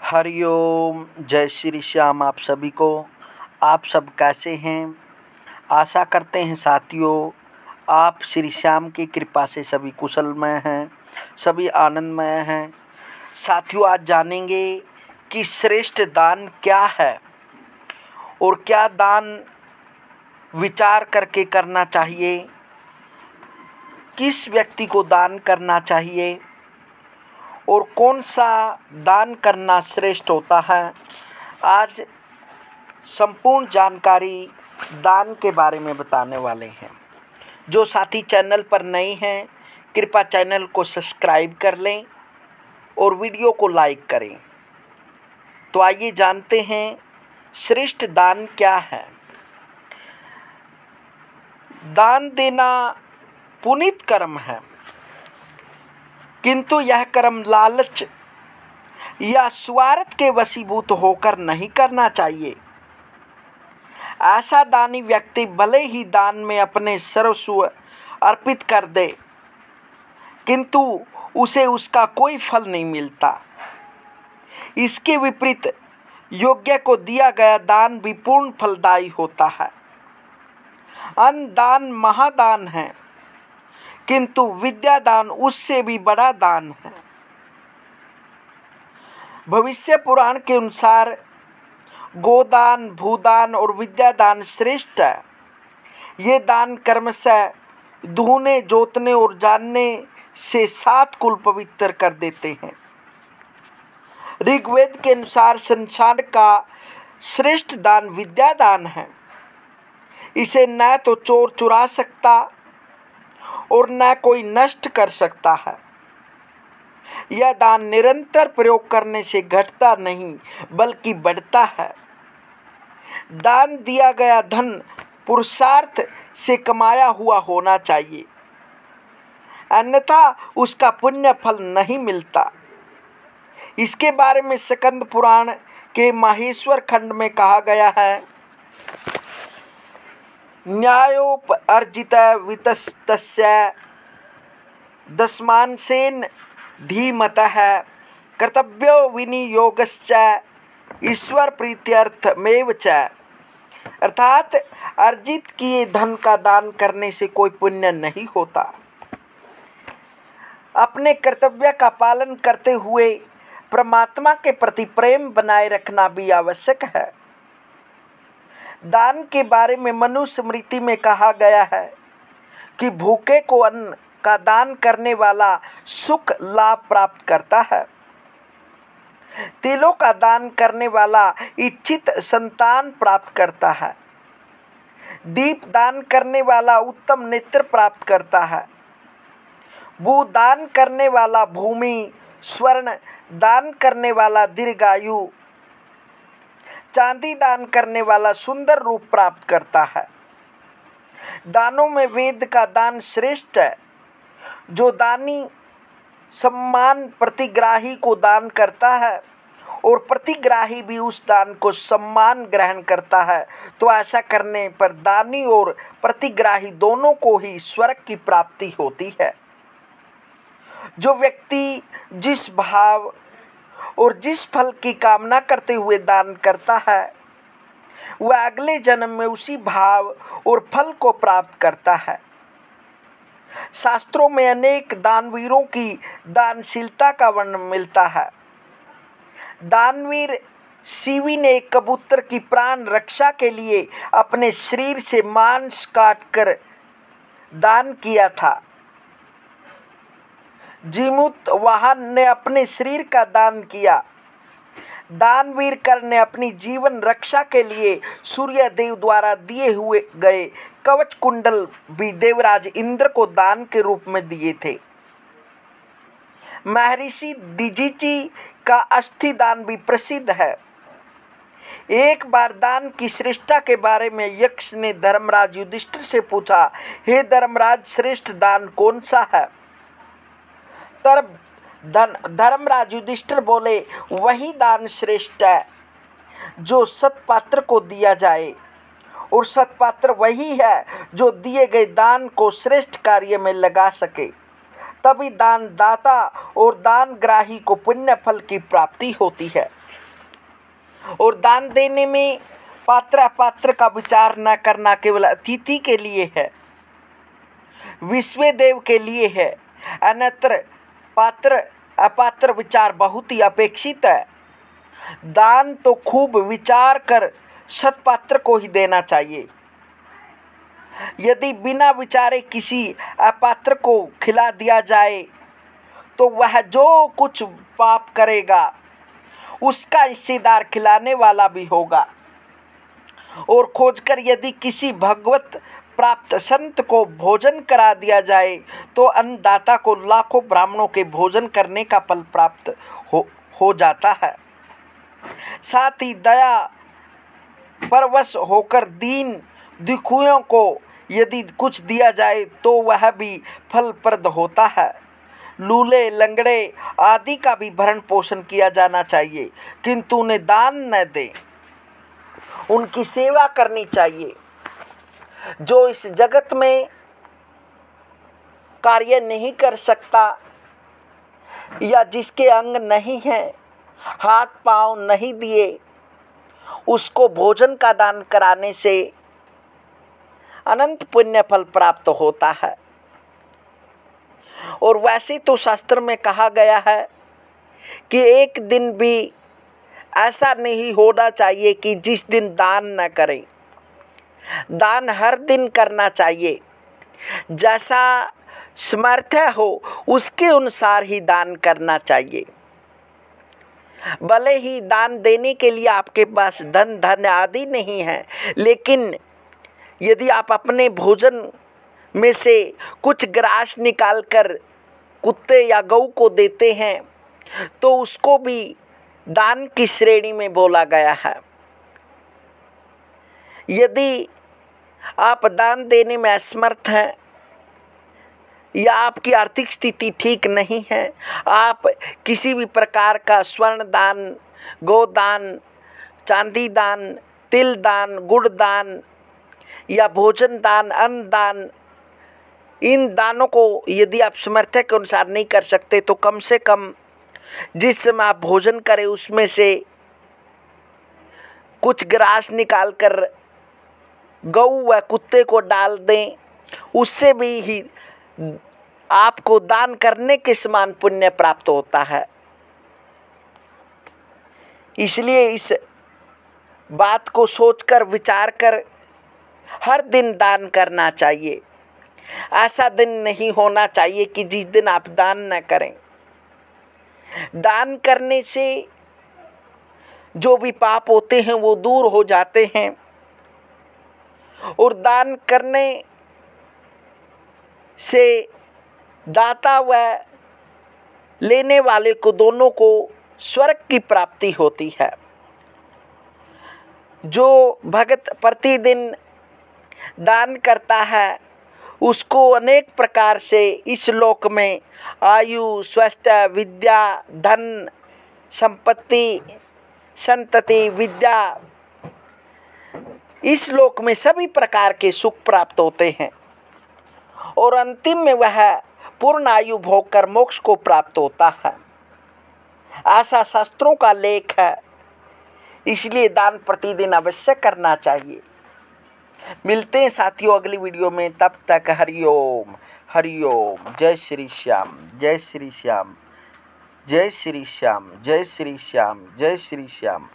हरिओम, जय श्री श्याम। आप सभी को। आप सब कैसे हैं? आशा करते हैं साथियों आप श्री श्याम की कृपा से सभी कुशलमय हैं, सभी आनंदमय हैं। साथियों, आज जानेंगे कि श्रेष्ठ दान क्या है और क्या दान विचार करके करना चाहिए, किस व्यक्ति को दान करना चाहिए और कौन सा दान करना श्रेष्ठ होता है। आज संपूर्ण जानकारी दान के बारे में बताने वाले हैं। जो साथी चैनल पर नए हैं, कृपया चैनल को सब्सक्राइब कर लें और वीडियो को लाइक करें। तो आइए जानते हैं श्रेष्ठ दान क्या है। दान देना पुनीत कर्म है, किंतु यह कर्म लालच या स्वार्थ के वशीभूत होकर नहीं करना चाहिए। ऐसा दानी व्यक्ति भले ही दान में अपने सर्वस्व अर्पित कर दे, किंतु उसे उसका कोई फल नहीं मिलता। इसके विपरीत योग्य को दिया गया दान भी पूर्ण फलदायी होता है। अन्न दान महादान है, किंतु विद्यादान उससे भी बड़ा दान है। भविष्य पुराण के अनुसार गोदान, भूदान और विद्यादान श्रेष्ठ है। ये दान क्रमशः धोने, जोतने और जानने से 7 कुल पवित्र कर देते हैं। ऋग्वेद के अनुसार संसार का श्रेष्ठ दान विद्यादान है। इसे न तो चोर चुरा सकता और न कोई नष्ट कर सकता है। यह दान निरंतर प्रयोग करने से घटता नहीं बल्कि बढ़ता है। दान दिया गया धन पुरुषार्थ से कमाया हुआ होना चाहिए, अन्यथा उसका पुण्य फल नहीं मिलता। इसके बारे में स्कंद पुराण के माहेश्वर खंड में कहा गया है, न्यायोपर्जित वित्तस्य दशमांशेन धीमतः कर्तव्यो विनियोगश्च ईश्वर प्रीत्यर्थमेव च। अर्थात अर्जित किए धन का दान करने से कोई पुण्य नहीं होता। अपने कर्तव्य का पालन करते हुए परमात्मा के प्रति प्रेम बनाए रखना भी आवश्यक है। दान के बारे में मनुस्मृति में कहा गया है कि भूखे को अन्न का दान करने वाला सुख लाभ प्राप्त करता है। तिलों का दान करने वाला इच्छित संतान प्राप्त करता है। दीप दान करने वाला उत्तम नेत्र प्राप्त करता है। भू दान करने वाला भूमि, स्वर्ण दान करने वाला दीर्घायु, चांदी दान करने वाला सुंदर रूप प्राप्त करता है। दानों में वेद का दान श्रेष्ठ है। जो दानी सम्मान प्रतिग्राही को दान करता है और प्रतिग्राही भी उस दान को सम्मान ग्रहण करता है, तो ऐसा करने पर दानी और प्रतिग्राही दोनों को ही स्वर्ग की प्राप्ति होती है। जो व्यक्ति जिस भाव और जिस फल की कामना करते हुए दान करता है, वह अगले जन्म में उसी भाव और फल को प्राप्त करता है। शास्त्रों में अनेक दानवीरों की दानशीलता का वर्णन मिलता है। दानवीर शिवी ने एक कबूतर की प्राण रक्षा के लिए अपने शरीर से मांस काटकर दान किया था। जीमूत वाहन ने अपने शरीर का दान किया। दानवीर कर ने अपनी जीवन रक्षा के लिए सूर्य देव द्वारा दिए हुए गए कवच कुंडल भी देवराज इंद्र को दान के रूप में दिए थे। महर्षि दीजीची का अस्थि दान भी प्रसिद्ध है। एक बार दान की श्रेष्ठता के बारे में यक्ष ने धर्मराज युधिष्ठिर से पूछा, हे धर्मराज, श्रेष्ठ दान कौन सा है? तब धर्मराज युधिष्ठिर बोले, वही दान श्रेष्ठ है जो सत्पात्र को दिया जाए, और सत्पात्र वही है जो दिए गए दान को श्रेष्ठ कार्य में लगा सके। तभी दान दाता और दान ग्राही को पुण्य फल की प्राप्ति होती है। और दान देने में पात्र अपात्र का विचार न करना केवल अतिथि के लिए है, विश्व देव के लिए है, अन्यत्र पात्र अपात्र विचार बहुत ही अपेक्षित है। दान तो खूब विचार कर सत्पात्र को ही देना चाहिए। यदि बिना विचारे किसी अपात्र को खिला दिया जाए तो वह जो कुछ पाप करेगा उसका हिस्सेदार खिलाने वाला भी होगा। और खोजकर यदि किसी भगवत प्राप्त संत को भोजन करा दिया जाए तो अन्नदाता को लाखों ब्राह्मणों के भोजन करने का फल प्राप्त हो जाता है। साथ ही दया परवश होकर दीन दुखियों को यदि कुछ दिया जाए तो वह भी फलप्रद होता है। लूले लंगड़े आदि का भी भरण पोषण किया जाना चाहिए, किंतु उन्हें दान न दें, उनकी सेवा करनी चाहिए। जो इस जगत में कार्य नहीं कर सकता या जिसके अंग नहीं हैं, हाथ पांव नहीं दिए, उसको भोजन का दान कराने से अनंत पुण्य फल प्राप्त होता है। और वैसे तो शास्त्र में कहा गया है कि एक दिन भी ऐसा नहीं होना चाहिए कि जिस दिन दान न करें। दान हर दिन करना चाहिए, जैसा सामर्थ्य हो उसके अनुसार ही दान करना चाहिए। भले ही दान देने के लिए आपके पास धन आदि नहीं है, लेकिन यदि आप अपने भोजन में से कुछ ग्रास निकालकर कुत्ते या गऊ को देते हैं तो उसको भी दान की श्रेणी में बोला गया है। यदि आप दान देने में असमर्थ हैं या आपकी आर्थिक स्थिति ठीक नहीं है, आप किसी भी प्रकार का स्वर्ण दान, गोदान, चांदी दान, तिल दान, गुड़ दान या भोजन दान, अन्न दान, इन दानों को यदि आप सामर्थ्य के अनुसार नहीं कर सकते तो कम से कम जिस समय आप भोजन करें उसमें से कुछ ग्रास निकाल कर गऊ व कुत्ते को डाल दें, उससे भी ही आपको दान करने के समान पुण्य प्राप्त होता है। इसलिए इस बात को सोचकर विचार कर हर दिन दान करना चाहिए। ऐसा दिन नहीं होना चाहिए कि जिस दिन आप दान न करें। दान करने से जो भी पाप होते हैं वो दूर हो जाते हैं और दान करने से दाता व लेने वाले को दोनों को स्वर्ग की प्राप्ति होती है। जो भक्त प्रतिदिन दान करता है उसको अनेक प्रकार से इस लोक में आयु, स्वास्थ्य, विद्या, धन, संपत्ति, संतति, विद्या, इस लोक में सभी प्रकार के सुख प्राप्त होते हैं और अंतिम में वह पूर्ण आयु भोग कर मोक्ष को प्राप्त होता है। ऐसा शास्त्रों का लेख है। इसलिए दान प्रतिदिन अवश्य करना चाहिए। मिलते हैं साथियों अगली वीडियो में, तब तक हरिओम हरिओम। जय श्री श्याम, जय श्री श्याम, जय श्री श्याम, जय श्री श्याम, जय श्री श्याम।